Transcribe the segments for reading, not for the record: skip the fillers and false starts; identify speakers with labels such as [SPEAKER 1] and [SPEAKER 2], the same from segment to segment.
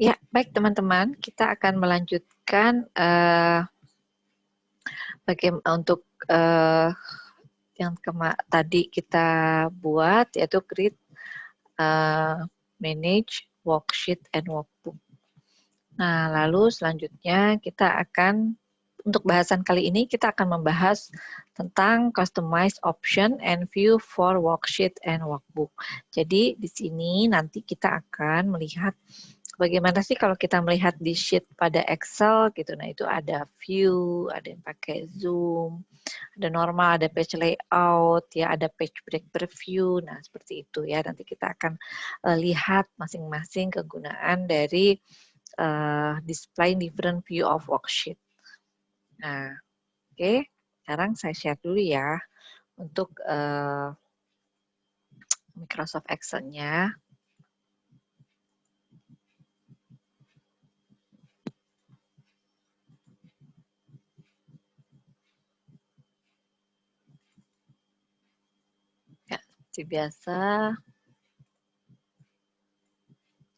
[SPEAKER 1] Ya, baik teman-teman, kita akan melanjutkan untuk yang tadi kita buat, yaitu create, manage worksheet and workbook. Nah, lalu selanjutnya kita akan, untuk bahasan kali ini kita akan membahas tentang customize option and view for worksheet and workbook. Jadi di sini nanti kita akan melihat bagaimana sih kalau kita melihat di sheet pada Excel gitu. Nah, itu ada view, ada yang pakai zoom, ada normal, ada page layout, ya, ada page break preview. Nah, seperti itu ya. Nanti kita akan lihat masing-masing kegunaan dari display different view of worksheet. Nah, oke. Sekarang saya share dulu ya untuk Microsoft Excel-nya. Ya, seperti biasa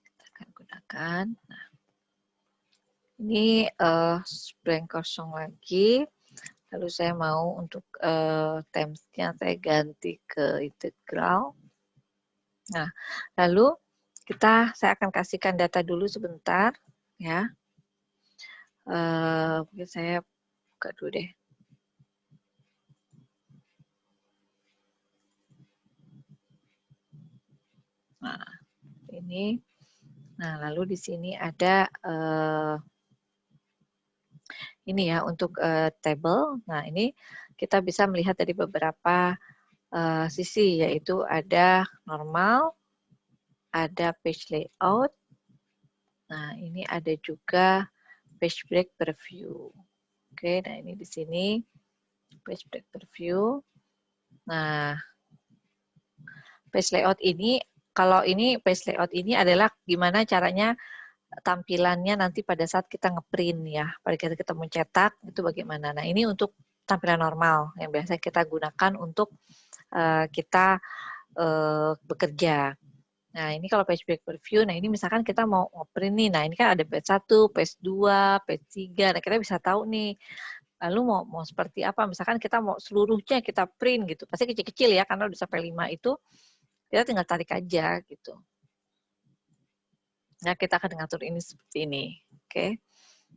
[SPEAKER 1] kita akan gunakan. Nah, ini blank kosong lagi. Lalu saya mau untuk terms-nya saya ganti ke integral. Nah, lalu saya akan kasihkan data dulu sebentar, ya. Mungkin saya buka dulu deh. Nah, ini. Nah, lalu di sini ada ini ya untuk table. Nah, ini kita bisa melihat dari beberapa sisi, yaitu ada normal, ada page layout. Nah, ini ada juga page break preview. Oke, nah ini di sini page break preview. Nah, page layout ini, kalau ini page layout ini adalah gimana caranya tampilannya nanti pada saat kita ngeprint ya, pada saat kita mencetak itu bagaimana. Nah, ini untuk tampilan normal yang biasa kita gunakan untuk kita bekerja. Nah, ini kalau page break preview, nah ini misalkan kita mau ngeprint nih, nah ini kan ada page 1, page 2, page 3, nah kita bisa tahu nih, lalu mau seperti apa, misalkan kita mau seluruhnya kita print gitu, pasti kecil-kecil ya, karena udah sampai 5 itu, kita tinggal tarik aja gitu. Nah, kita akan ngatur ini seperti ini, oke.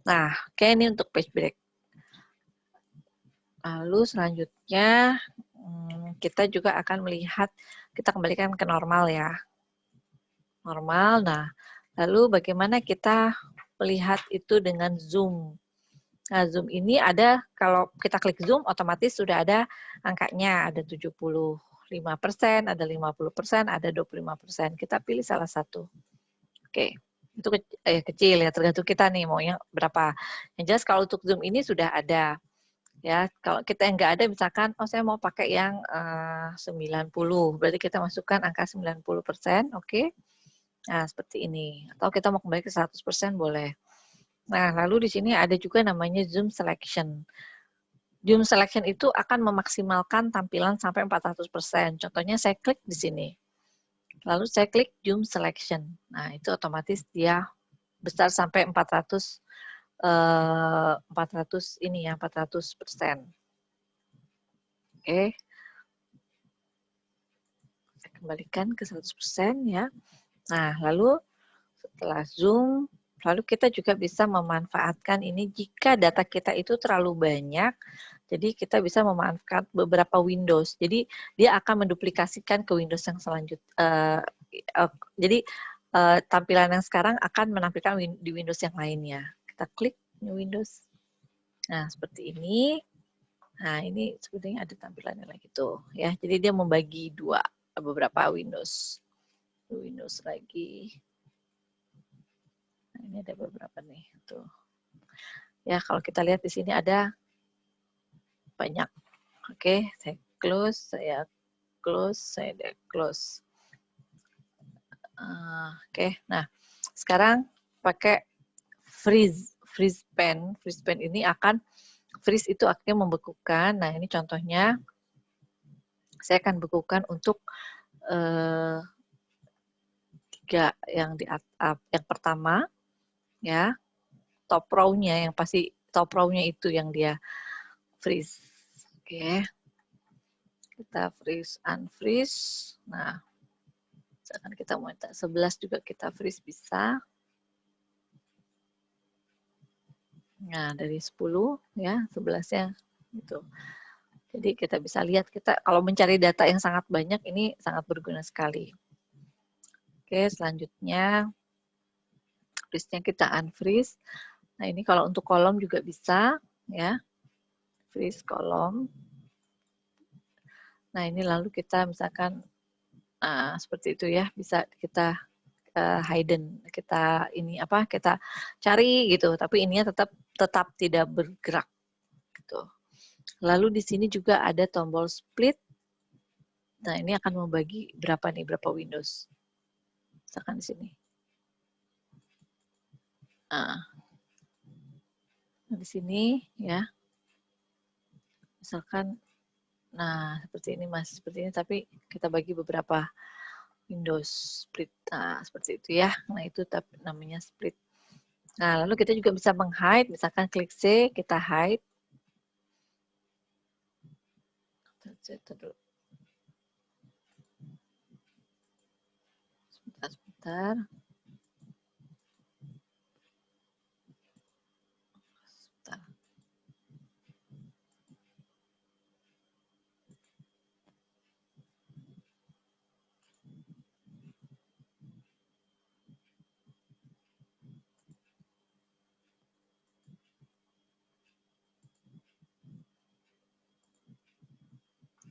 [SPEAKER 1] Nah, oke, ini untuk page break. Lalu selanjutnya, kita juga akan melihat, kita kembalikan ke normal ya. Normal, nah, lalu bagaimana kita melihat itu dengan zoom. Nah, zoom ini ada, kalau kita klik zoom, otomatis sudah ada angkanya, ada 75%, ada 50%, ada 25%. Kita pilih salah satu. Oke, itu kecil ya, tergantung kita nih mau yang berapa. Yang jelas kalau untuk zoom ini sudah ada. Ya, kalau kita yang nggak ada, misalkan, oh saya mau pakai yang 90, berarti kita masukkan angka 90%, oke. Nah, seperti ini. Atau kita mau kembali ke 100% boleh. Nah, lalu di sini ada juga namanya zoom selection. Zoom selection itu akan memaksimalkan tampilan sampai 400%. Contohnya saya klik di sini. Lalu saya klik zoom selection. Nah, itu otomatis dia besar sampai 400 ini ya, 400%. Oke. Saya kembalikan ke 100% ya. Nah, lalu setelah zoom, lalu kita juga bisa memanfaatkan ini jika data kita itu terlalu banyak, jadi kita bisa memanfaatkan beberapa Windows. Jadi dia akan menduplikasikan ke Windows yang selanjutnya. Jadi tampilan yang sekarang akan menampilkan di Windows yang lainnya. Kita klik New Windows. Nah, seperti ini. Nah, ini sebetulnya ada tampilannya lagi tuh ya. Jadi dia membagi dua beberapa Windows. Windows lagi. Nah, ini ada beberapa nih tuh. Ya, kalau kita lihat di sini ada banyak. Oke, saya close, saya close, saya close. Oke, nah sekarang pakai freeze pen. Freeze pen ini akan freeze itu akhirnya membekukan. Nah, ini contohnya saya akan bekukan untuk 3 yang di yang pertama. ya. Top row-nya yang pasti top row-nya itu yang dia freeze. Oke. Kita freeze unfreeze. Nah, misalkan kita mau minta 11 juga kita freeze bisa. Nah, dari 10 ya, 11-nya gitu. Jadi kita bisa lihat, kita kalau mencari data yang sangat banyak ini sangat berguna sekali. Oke, selanjutnya freeze-nya kita unfreeze. Nah, ini kalau untuk kolom juga bisa ya. Freeze kolom. Nah, ini lalu kita misalkan seperti itu ya, bisa kita hidden, kita ini apa, kita cari gitu, tapi ininya tetap tidak bergerak gitu. Lalu di sini juga ada tombol split. Nah, ini akan membagi berapa nih, berapa windows. Misalkan di sini. Nah, di sini ya. Misalkan, nah seperti ini Mas, seperti ini, tapi kita bagi beberapa Windows split. Nah, seperti itu ya. Nah, itu namanya split. Nah, lalu kita juga bisa meng-hide, misalkan klik C, kita hide. Sebentar.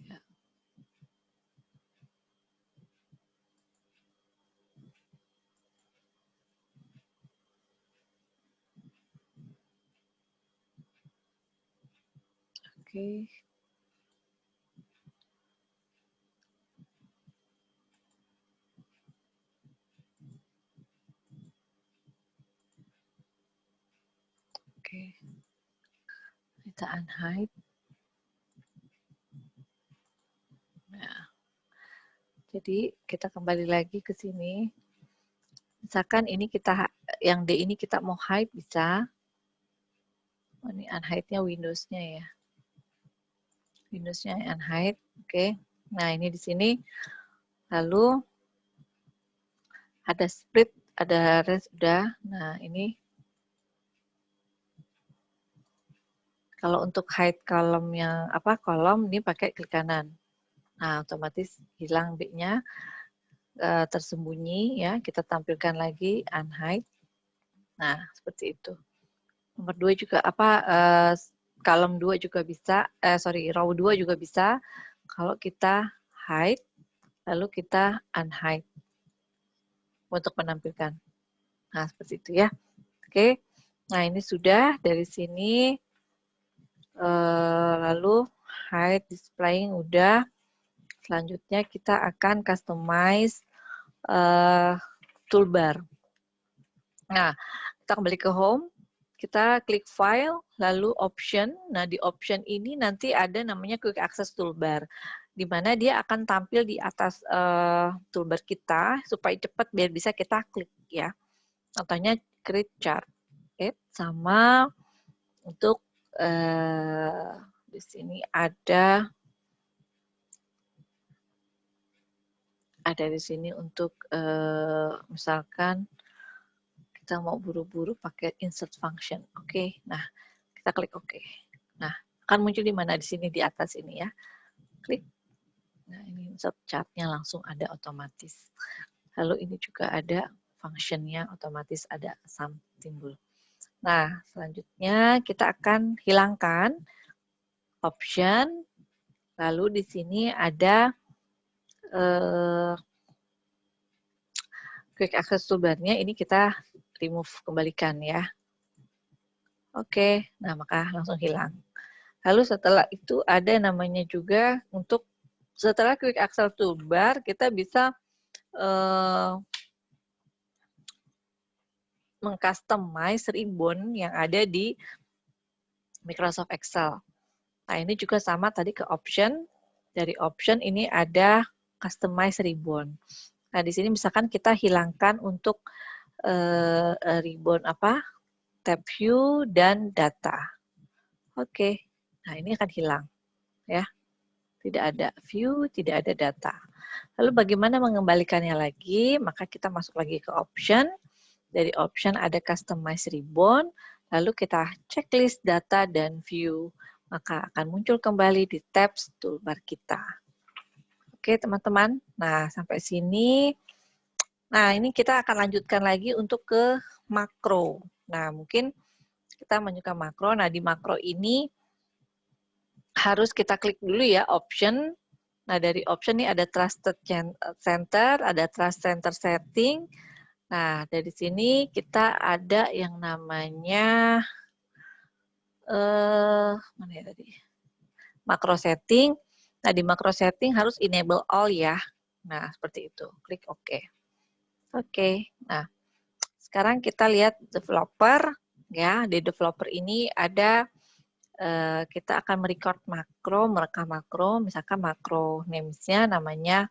[SPEAKER 1] Ya. Oke. Oke. Kita unhide. Nah. Jadi kita kembali lagi ke sini. Misalkan ini kita, yang D ini kita mau hide bisa. Oh, ini unhide-nya Windows-nya ya. Windows-nya unhide. Oke. Nah, ini di sini. Lalu ada split, ada rest udah. Nah, ini kalau untuk hide kolom yang apa, kolom ini pakai klik kanan. Nah, otomatis hilang B-nya, tersembunyi ya. Kita tampilkan lagi unhide. Nah, seperti itu. Nomor 2 juga apa, kolom 2 juga bisa, row 2 juga bisa kalau kita hide, lalu kita unhide untuk menampilkan. Nah, seperti itu ya. Oke. Nah, ini sudah dari sini. Lalu hide displaying udah. Selanjutnya kita akan customize toolbar. Nah, kita kembali ke home. Kita klik file, lalu option. Nah, di option ini nanti ada namanya quick access toolbar, di mana dia akan tampil di atas toolbar kita supaya cepat biar bisa kita klik ya. Contohnya create chart, sama untuk di sini ada di sini untuk misalkan kita mau buru-buru pakai insert function. Oke. Nah, kita klik oke. Nah, akan muncul di mana? Di sini di atas ini ya. Klik. Nah, ini insert chart-nya langsung ada otomatis. Lalu ini juga ada function-nya otomatis ada sum timbul. Nah, selanjutnya kita akan hilangkan option. Lalu di sini ada quick access toolbar-nya, ini kita remove, kembalikan ya. Oke, nah maka langsung hilang. Lalu setelah itu ada namanya juga untuk setelah quick access toolbar kita bisa mengcustomize ribbon yang ada di Microsoft Excel. Nah, ini juga sama tadi ke option. Dari option ini ada customize ribbon. Nah, di sini misalkan kita hilangkan untuk ribbon apa? Tab view dan data. Oke. Nah, ini akan hilang ya. Tidak ada view, tidak ada data. Lalu bagaimana mengembalikannya lagi? Maka kita masuk lagi ke option. Dari option ada customize ribbon, lalu kita checklist data dan view. Maka akan muncul kembali di tabs toolbar kita. Oke teman-teman, nah sampai sini. Nah ini kita akan lanjutkan lagi untuk ke makro. Nah mungkin kita menyukai makro. Nah di makro ini harus kita klik dulu ya option. Nah dari option ini ada trusted center, ada trust center setting. Nah dari sini kita ada yang namanya mana ya tadi? Makro setting. Nah di makro setting harus enable all ya. Nah seperti itu. Klik OK. Oke. Nah sekarang kita lihat developer ya. Di developer ini ada kita akan merecord makro, merekam makro, misalkan makro names-nya namanya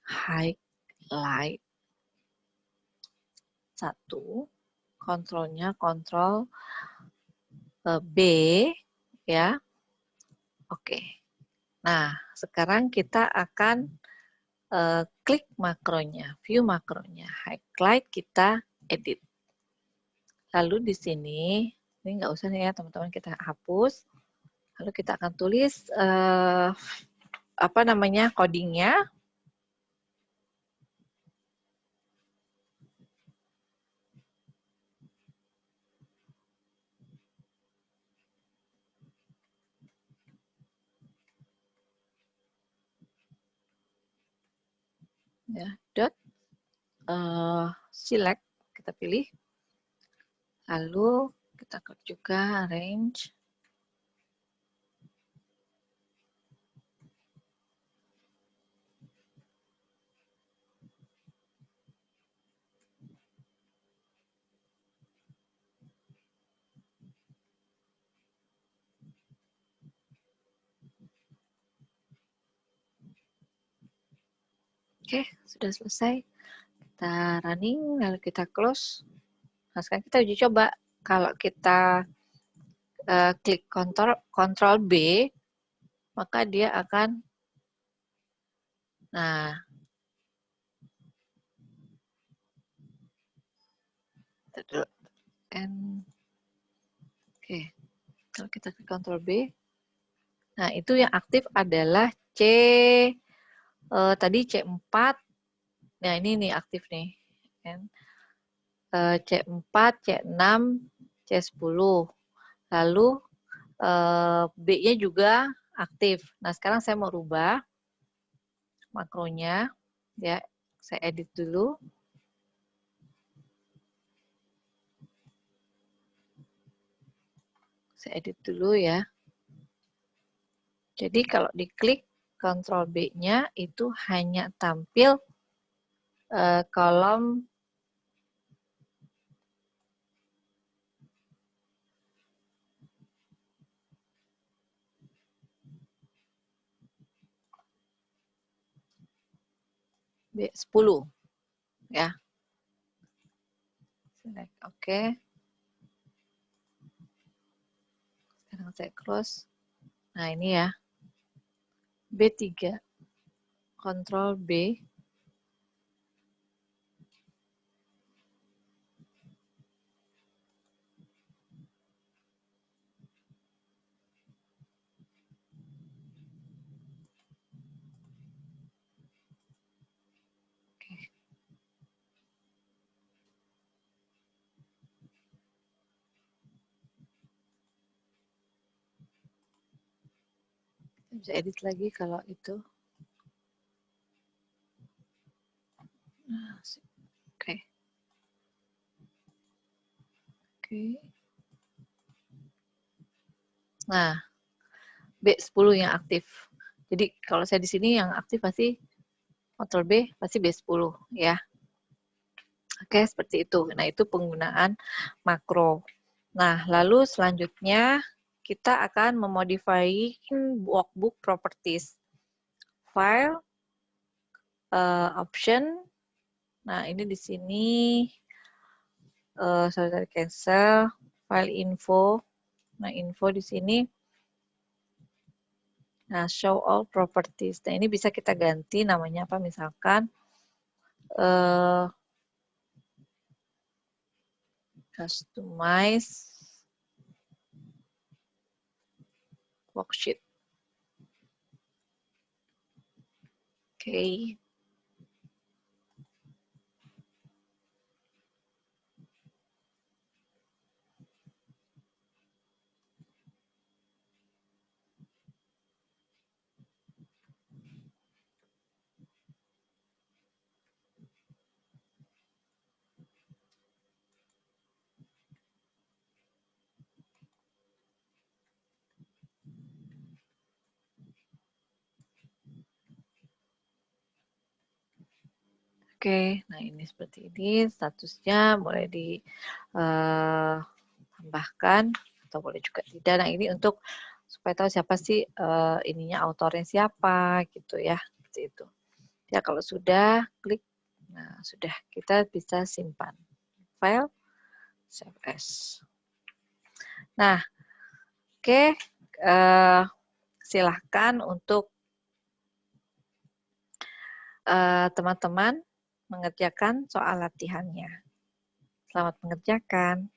[SPEAKER 1] highlight 1, kontrolnya kontrol B ya. Oke. Nah, sekarang kita akan klik makronya, view makronya, highlight, kita edit. Lalu di sini, ini nggak usah nih ya teman-teman, kita hapus. Lalu kita akan tulis apa namanya codingnya. Ya, dot select, kita pilih. Lalu kita klik juga range. Oke, sudah selesai. Kita running, lalu kita close. Nah, sekarang kita uji coba. Kalau kita klik Ctrl B, maka dia akan, nah, oke, kalau kita klik Ctrl B, nah itu yang aktif adalah tadi C4, nah ini nih aktif nih, C4, C6, C10, lalu B-nya juga aktif. Nah sekarang saya mau rubah makronya, ya saya edit dulu. Saya edit dulu ya. Jadi kalau diklik Ctrl B-nya itu hanya tampil kolom B10 ya. Select OK. Sekarang saya close. Nah ini ya. B3. Ctrl B. Bisa edit lagi kalau itu. Oke. Oke. Nah, B10 yang aktif. Jadi kalau saya di sini yang aktif pasti Ctrl B pasti B10 ya. Oke, seperti itu. Nah, itu penggunaan makro. Nah, lalu selanjutnya kita akan memodify workbook properties. File, option. Nah, ini di sini sorry, cancel, file info. Nah, info di sini. Nah, show all properties. Nah, ini bisa kita ganti namanya apa? Misalkan customize worksheet. Oke. Oke, nah ini seperti ini statusnya boleh ditambahkan atau boleh juga tidak. Nah ini untuk supaya tahu siapa sih ininya autornya siapa gitu ya, seperti itu. Ya kalau sudah klik, nah sudah kita bisa simpan file save as. Nah, oke, silahkan untuk teman-teman mengerjakan soal latihannya. Selamat mengerjakan.